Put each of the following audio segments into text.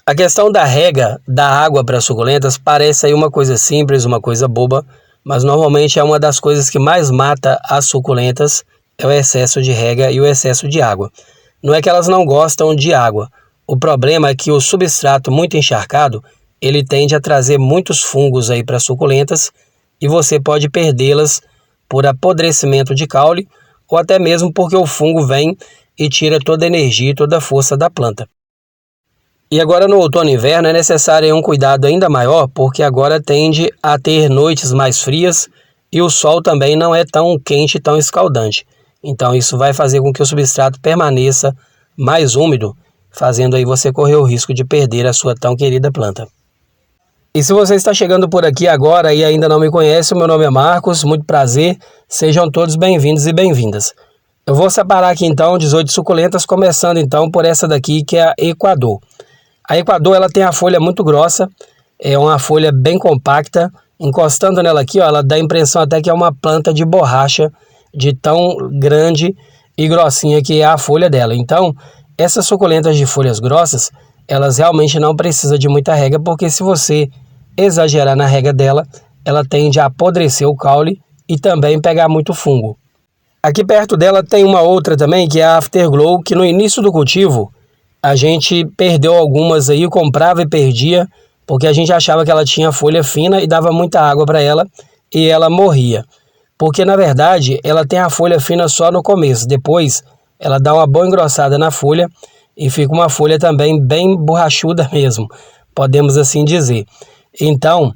A questão da rega da água para suculentas parece aí uma coisa simples, uma coisa boba, mas normalmente é uma das coisas que mais mata as suculentas, é o excesso de rega e o excesso de água. Não é que elas não gostam de água, o problema é que o substrato muito encharcado, ele tende a trazer muitos fungos aí para as suculentas e você pode perdê-las por apodrecimento de caule ou até mesmo porque o fungo vem e tira toda a energia e toda a força da planta. E agora no outono e inverno é necessário um cuidado ainda maior, porque agora tende a ter noites mais frias e o sol também não é tão quente, tão escaldante. Então isso vai fazer com que o substrato permaneça mais úmido, fazendo aí você correr o risco de perder a sua tão querida planta. E se você está chegando por aqui agora e ainda não me conhece, o meu nome é Marcos, muito prazer, sejam todos bem-vindos e bem-vindas. Eu vou separar aqui então 18 suculentas, começando então por essa daqui que é a Equador. A Equador ela tem a folha muito grossa, é uma folha bem compacta, encostando nela aqui ó, ela dá a impressão até que é uma planta de borracha, de tão grande e grossinha que é a folha dela. Então, essas suculentas de folhas grossas, elas realmente não precisam de muita rega, porque se você exagerar na rega dela, ela tende a apodrecer o caule e também pegar muito fungo. Aqui perto dela tem uma outra também, que é a Afterglow, que no início do cultivo, a gente perdeu algumas aí, comprava e perdia, porque a gente achava que ela tinha folha fina e dava muita água para ela e ela morria. Porque na verdade ela tem a folha fina só no começo, depois ela dá uma boa engrossada na folha e fica uma folha também bem borrachuda mesmo, podemos assim dizer. Então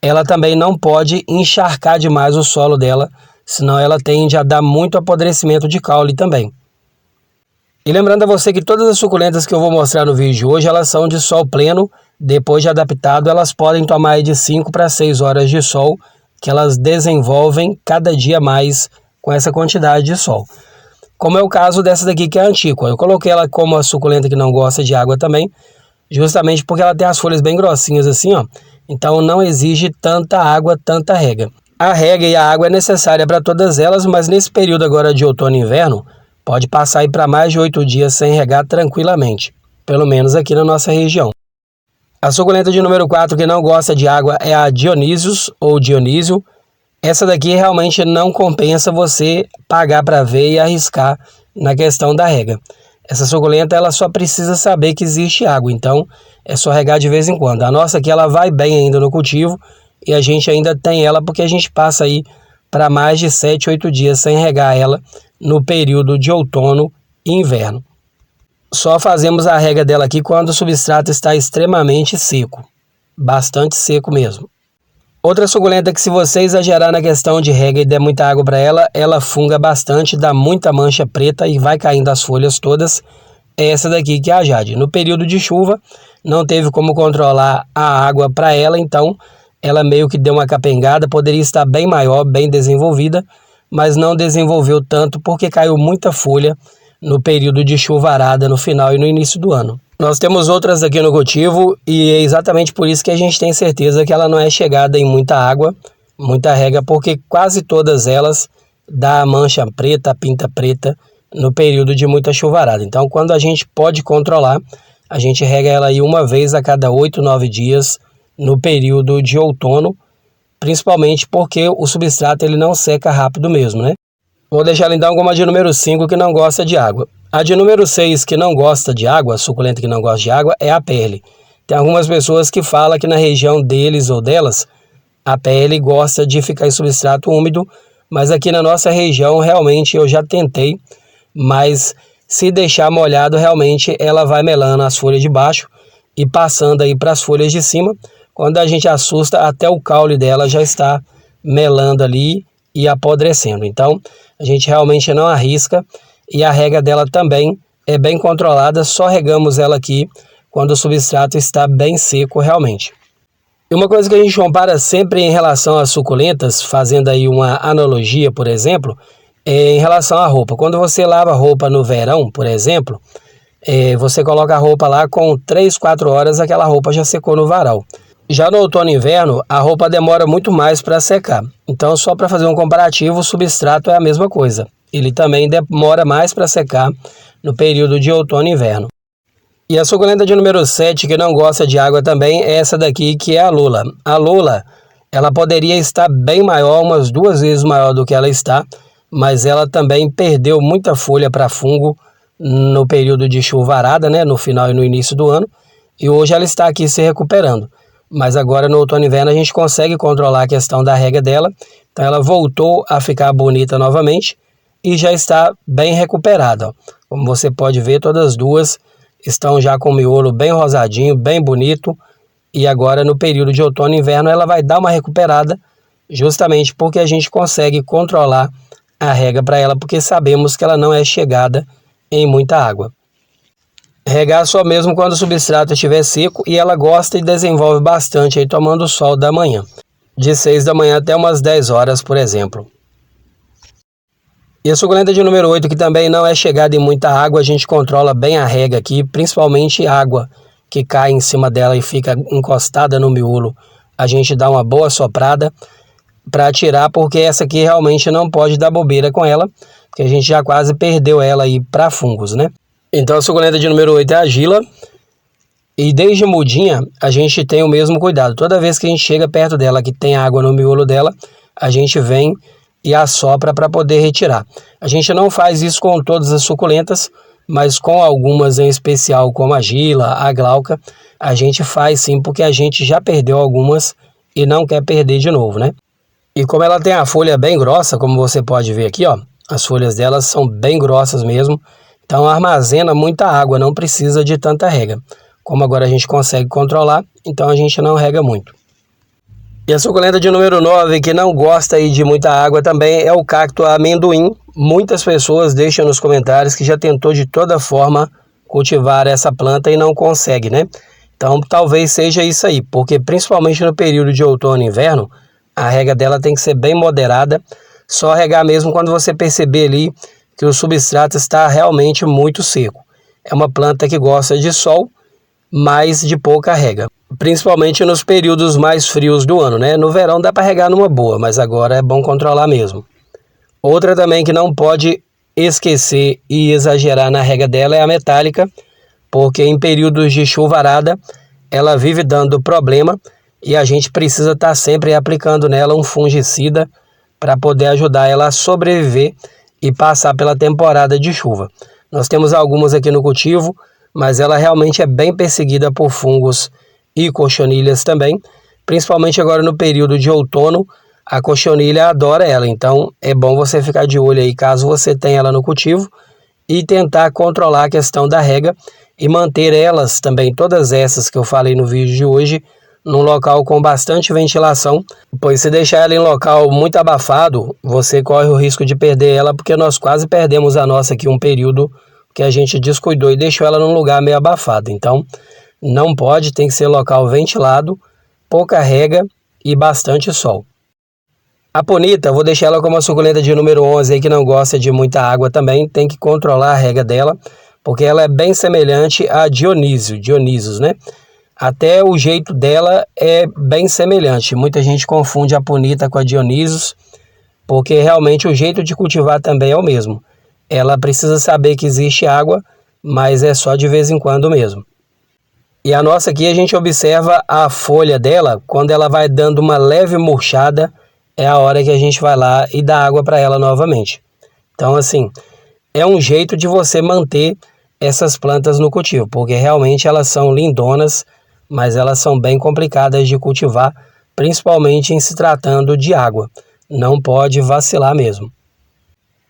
ela também não pode encharcar demais o solo dela, senão ela tende a dar muito apodrecimento de caule também. E lembrando a você que todas as suculentas que eu vou mostrar no vídeo de hoje, elas são de sol pleno, depois de adaptado, elas podem tomar de 5 para 6 horas de sol, que elas desenvolvem cada dia mais com essa quantidade de sol. Como é o caso dessa daqui que é a Antíqua. Eu coloquei ela como a suculenta que não gosta de água também, justamente porque ela tem as folhas bem grossinhas assim, ó. Então não exige tanta água, tanta rega. A rega e a água é necessária para todas elas, mas nesse período agora de outono e inverno, pode passar aí para mais de 8 dias sem regar tranquilamente, pelo menos aqui na nossa região. A suculenta de número 4 que não gosta de água é a Dionysius ou Dionísio. Essa daqui realmente não compensa você pagar para ver e arriscar na questão da rega. Essa suculenta ela só precisa saber que existe água, então é só regar de vez em quando. A nossa aqui ela vai bem ainda no cultivo e a gente ainda tem ela porque a gente passa aí para mais de 7, 8 dias sem regar ela no período de outono e inverno. Só fazemos a rega dela aqui quando o substrato está extremamente seco, bastante seco mesmo. Outra suculenta que se você exagerar na questão de rega e der muita água para ela, ela funga bastante, dá muita mancha preta e vai caindo as folhas todas, é essa daqui que é a Jade. No período de chuva, não teve como controlar a água para ela, então ela meio que deu uma capengada, poderia estar bem maior, bem desenvolvida, mas não desenvolveu tanto porque caiu muita folha no período de chuvarada no final e no início do ano. Nós temos outras aqui no cultivo e é exatamente por isso que a gente tem certeza que ela não é chegada em muita água, muita rega, porque quase todas elas dá a mancha preta, a pinta preta no período de muita chuvarada. Então quando a gente pode controlar, a gente rega ela aí uma vez a cada 8, 9 dias no período de outono, principalmente porque o substrato ele não seca rápido mesmo, né? Vou deixar ela então como a de número 5 que não gosta de água. A de número 6 que não gosta de água, a suculenta que não gosta de água, é a Perle. Tem algumas pessoas que falam que na região deles ou delas, a Perle gosta de ficar em substrato úmido, mas aqui na nossa região realmente eu já tentei, mas se deixar molhado realmente ela vai melando as folhas de baixo e passando aí para as folhas de cima. Quando a gente assusta, até o caule dela já está melando ali e apodrecendo. Então, a gente realmente não arrisca e a rega dela também é bem controlada, só regamos ela aqui quando o substrato está bem seco realmente. E uma coisa que a gente compara sempre em relação às suculentas, fazendo aí uma analogia, por exemplo, é em relação à roupa. Quando você lava roupa no verão, por exemplo, você coloca a roupa lá com 3, 4 horas, aquela roupa já secou no varal. Já no outono e inverno, a roupa demora muito mais para secar. Então, só para fazer um comparativo, o substrato é a mesma coisa. Ele também demora mais para secar no período de outono e inverno. E a suculenta de número 7, que não gosta de água também, é essa daqui, que é a Lola. A Lola, ela poderia estar bem maior, umas 2 vezes maior do que ela está, mas ela também perdeu muita folha para fungo no período de chuvarada, né, no final e no início do ano, e hoje ela está aqui se recuperando. Mas agora no outono e inverno a gente consegue controlar a questão da rega dela, então ela voltou a ficar bonita novamente e já está bem recuperada. Ó. Como você pode ver, todas as duas estão já com o miolo bem rosadinho, bem bonito, e agora no período de outono e inverno ela vai dar uma recuperada, justamente porque a gente consegue controlar a rega para ela, porque sabemos que ela não é chegada em muita água. Regar só mesmo quando o substrato estiver seco, e ela gosta e desenvolve bastante aí tomando sol da manhã, de 6 da manhã até umas 10 horas, por exemplo. E a suculenta de número 8, que também não é chegada em muita água, a gente controla bem a rega aqui, principalmente água que cai em cima dela e fica encostada no miolo. A gente dá uma boa soprada para tirar, porque essa aqui realmente não pode dar bobeira com ela, porque a gente já quase perdeu ela aí para fungos, né? Então a suculenta de número 8 é a Gila, e desde mudinha a gente tem o mesmo cuidado. Toda vez que a gente chega perto dela, que tem água no miolo dela, a gente vem e assopra para poder retirar. A gente não faz isso com todas as suculentas, mas com algumas em especial, como a Gila, a Glauca, a gente faz sim, porque a gente já perdeu algumas e não quer perder de novo, né? E como ela tem a folha bem grossa, como você pode ver aqui, ó, as folhas delas são bem grossas mesmo, então armazena muita água, não precisa de tanta rega. Como agora a gente consegue controlar, então a gente não rega muito. E a suculenta de número 9, que não gosta aí de muita água também, é o cacto amendoim. Muitas pessoas deixam nos comentários que já tentou de toda forma cultivar essa planta e não consegue, né? Então talvez seja isso aí, porque principalmente no período de outono e inverno, a rega dela tem que ser bem moderada, só regar mesmo quando você perceber ali que o substrato está realmente muito seco. É uma planta que gosta de sol, mas de pouca rega, principalmente nos períodos mais frios do ano, né? No verão dá para regar numa boa, mas agora é bom controlar mesmo. Outra também que não pode esquecer e exagerar na rega dela é a metálica, porque em períodos de chuvarada ela vive dando problema e a gente precisa estar sempre aplicando nela um fungicida para poder ajudar ela a sobreviver e passar pela temporada de chuva. Nós temos algumas aqui no cultivo, mas ela realmente é bem perseguida por fungos e cochonilhas também, principalmente agora no período de outono. A cochonilha adora ela, então é bom você ficar de olho aí caso você tenha ela no cultivo e tentar controlar a questão da rega e manter elas também, todas essas que eu falei no vídeo de hoje, num local com bastante ventilação, pois se deixar ela em local muito abafado, você corre o risco de perder ela, porque nós quase perdemos a nossa aqui um período que a gente descuidou e deixou ela num lugar meio abafado. Então não pode, tem que ser local ventilado, pouca rega e bastante sol. A Ponita, vou deixar ela como a suculenta de número 11 aí, que não gosta de muita água também, tem que controlar a rega dela, porque ela é bem semelhante a Dionysius, né? Até o jeito dela é bem semelhante. Muita gente confunde a Ponita com a Dionysius, porque realmente o jeito de cultivar também é o mesmo. Ela precisa saber que existe água, mas é só de vez em quando mesmo. E a nossa aqui, a gente observa a folha dela, quando ela vai dando uma leve murchada, é a hora que a gente vai lá e dá água para ela novamente. Então, assim, é um jeito de você manter essas plantas no cultivo, porque realmente elas são lindonas, mas elas são bem complicadas de cultivar, principalmente em se tratando de água. Não pode vacilar mesmo.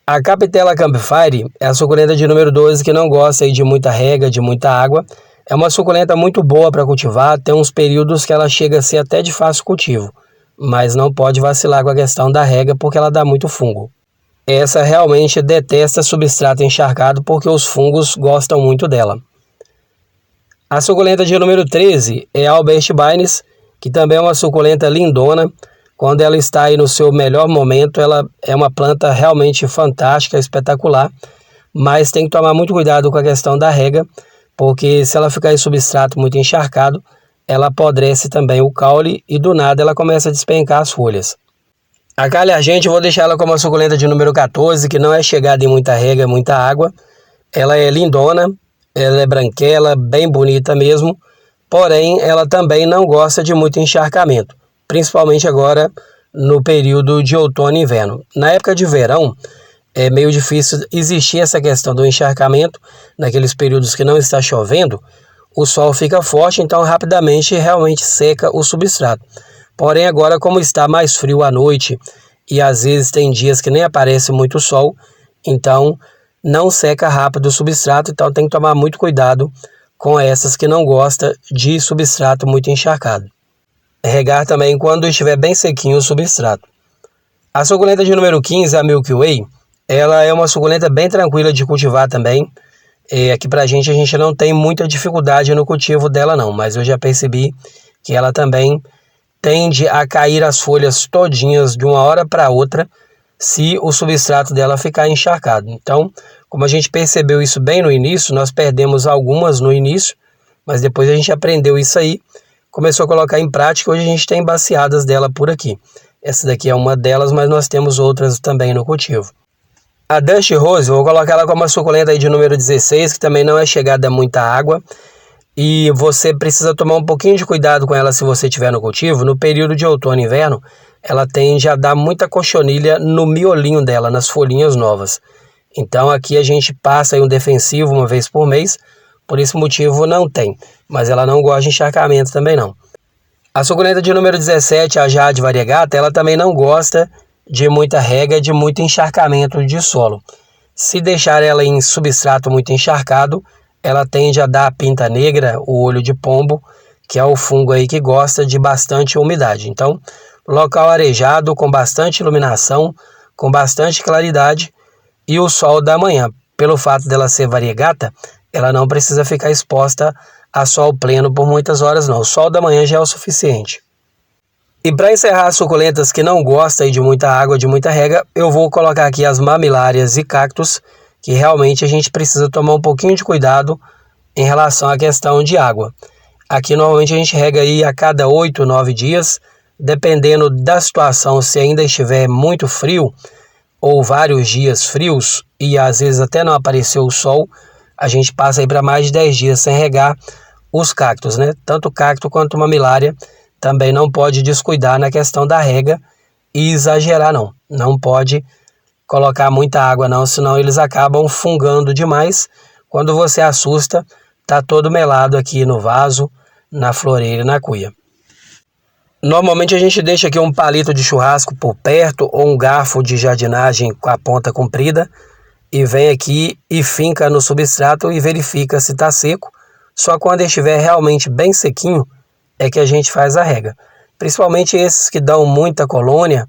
A Capitella Campfire é a suculenta de número 12, que não gosta aí de muita rega, de muita água. É uma suculenta muito boa para cultivar, tem uns períodos que ela chega a ser até de fácil cultivo, mas não pode vacilar com a questão da rega, porque ela dá muito fungo. Essa realmente detesta substrato encharcado, porque os fungos gostam muito dela. A suculenta de número 13 é a Albert Bines, que também é uma suculenta lindona. Quando ela está aí no seu melhor momento, ela é uma planta realmente fantástica, espetacular, mas tem que tomar muito cuidado com a questão da rega, porque se ela ficar em substrato muito encharcado, ela apodrece também o caule e do nada ela começa a despencar as folhas. A Calha Argente, eu vou deixar ela como a suculenta de número 14, que não é chegada em muita rega, muita água. Ela é lindona, ela é branquela, bem bonita mesmo, porém ela também não gosta de muito encharcamento, principalmente agora no período de outono e inverno. Na época de verão, é meio difícil existir essa questão do encharcamento, naqueles períodos que não está chovendo, o sol fica forte, então rapidamente realmente seca o substrato. Porém agora, como está mais frio à noite e às vezes tem dias que nem aparece muito sol, então não seca rápido o substrato, então tem que tomar muito cuidado com essas que não gostam de substrato muito encharcado. Regar também quando estiver bem sequinho o substrato. A suculenta de número 15, a Milky Way, ela é uma suculenta bem tranquila de cultivar também. Aqui pra gente, a gente não tem muita dificuldade no cultivo dela não, mas eu já percebi que ela também tende a cair as folhas todinhas de uma hora para outra se o substrato dela ficar encharcado. Então, como a gente percebeu isso bem no início, nós perdemos algumas no início, mas depois a gente aprendeu isso aí, começou a colocar em prática. Hoje a gente tem baciadas dela por aqui. Essa daqui é uma delas, mas nós temos outras também no cultivo. A Dusty Rose, eu vou colocar ela como uma suculenta aí de número 16, que também não é chegada a muita água. E você precisa tomar um pouquinho de cuidado com ela se você estiver no cultivo. No período de outono e inverno, ela tende a dar muita cochonilha no miolinho dela, nas folhinhas novas. Então aqui a gente passa aí um defensivo uma vez por mês, por esse motivo não tem. Mas ela não gosta de encharcamento também não. A suculenta de número 17, a Jade Variegata, ela também não gosta de muita rega, de muito encharcamento de solo. Se deixar ela em substrato muito encharcado, ela tende a dar a pinta negra, o olho de pombo, que é o fungo aí que gosta de bastante umidade. Então, local arejado, com bastante iluminação, com bastante claridade e o sol da manhã. Pelo fato dela ser variegata, ela não precisa ficar exposta a sol pleno por muitas horas não. O sol da manhã já é o suficiente. E para encerrar as suculentas que não gostam de muita água, de muita rega, eu vou colocar aqui as mamilárias e cactos, que realmente a gente precisa tomar um pouquinho de cuidado em relação à questão de água. Aqui normalmente a gente rega aí a cada 8, 9 dias, dependendo da situação, se ainda estiver muito frio ou vários dias frios e às vezes até não apareceu o sol, a gente passa aí para mais de 10 dias sem regar os cactos, né? Tanto o cacto quanto a mamilária também não pode descuidar na questão da rega e exagerar não. Não pode colocar muita água não, senão eles acabam fungando demais. Quando você assusta, tá todo melado aqui no vaso, na floreira e na cuia. Normalmente a gente deixa aqui um palito de churrasco por perto ou um garfo de jardinagem com a ponta comprida e vem aqui e finca no substrato e verifica se está seco. Só quando estiver realmente bem sequinho é que a gente faz a rega. Principalmente esses que dão muita colônia,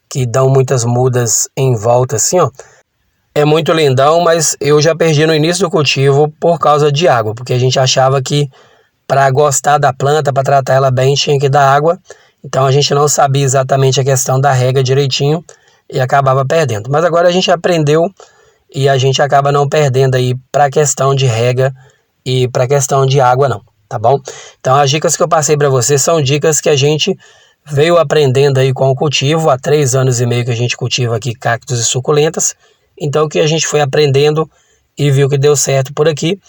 que dão muitas mudas em volta assim, ó. É muito lindão, mas eu já perdi no início do cultivo por causa de água, porque a gente achava que para gostar da planta, para tratar ela bem, tinha que dar água. Então a gente não sabia exatamente a questão da rega direitinho e acabava perdendo. Mas agora a gente aprendeu e a gente acaba não perdendo aí para a questão de rega e para a questão de água não, tá bom? Então as dicas que eu passei para vocês são dicas que a gente veio aprendendo aí com o cultivo. Há 3 anos e meio que a gente cultiva aqui cactos e suculentas. Então o que a gente foi aprendendo e viu que deu certo por aqui,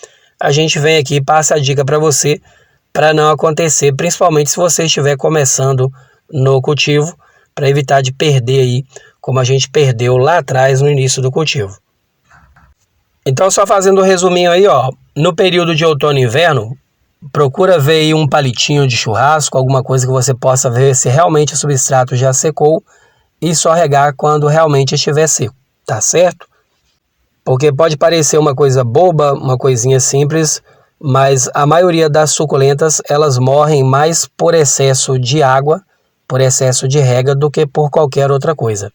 a gente vem aqui e passa a dica para você, para não acontecer, principalmente se você estiver começando no cultivo, para evitar de perder aí, como a gente perdeu lá atrás no início do cultivo. Então só fazendo um resuminho aí, ó, no período de outono e inverno, procura ver aí um palitinho de churrasco, alguma coisa que você possa ver se realmente o substrato já secou e só regar quando realmente estiver seco, tá certo? Porque pode parecer uma coisa boba, uma coisinha simples, mas a maioria das suculentas elas morrem mais por excesso de água, por excesso de rega do que por qualquer outra coisa.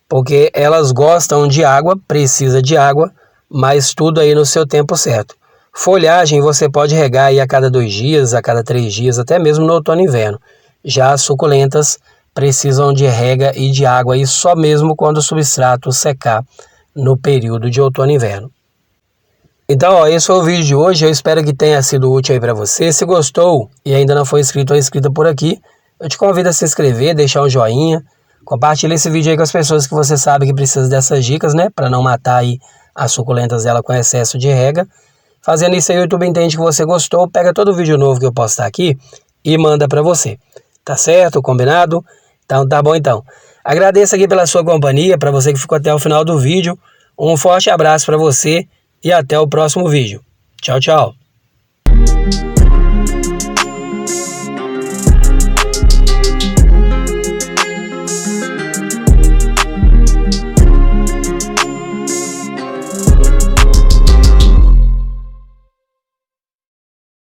Porque elas gostam de água, precisa de água, mas tudo aí no seu tempo certo. Folhagem você pode regar aí a cada 2 dias, a cada 3 dias, até mesmo no outono e inverno. Já as suculentas precisam de rega e de água aí só mesmo quando o substrato secar no período de outono e inverno. Então, ó, esse foi o vídeo de hoje. Eu espero que tenha sido útil aí para você. Se gostou e ainda não foi inscrito ou inscrita por aqui, eu te convido a se inscrever, deixar um joinha, compartilhe esse vídeo aí com as pessoas que você sabe que precisam dessas dicas, né? Para não matar aí as suculentas dela com excesso de rega. Fazendo isso aí, o YouTube entende que você gostou, pega todo vídeo novo que eu postar aqui e manda para você. Tá certo? Combinado? Então tá bom então. Agradeço aqui pela sua companhia, para você que ficou até o final do vídeo. Um forte abraço para você e até o próximo vídeo. Tchau, tchau.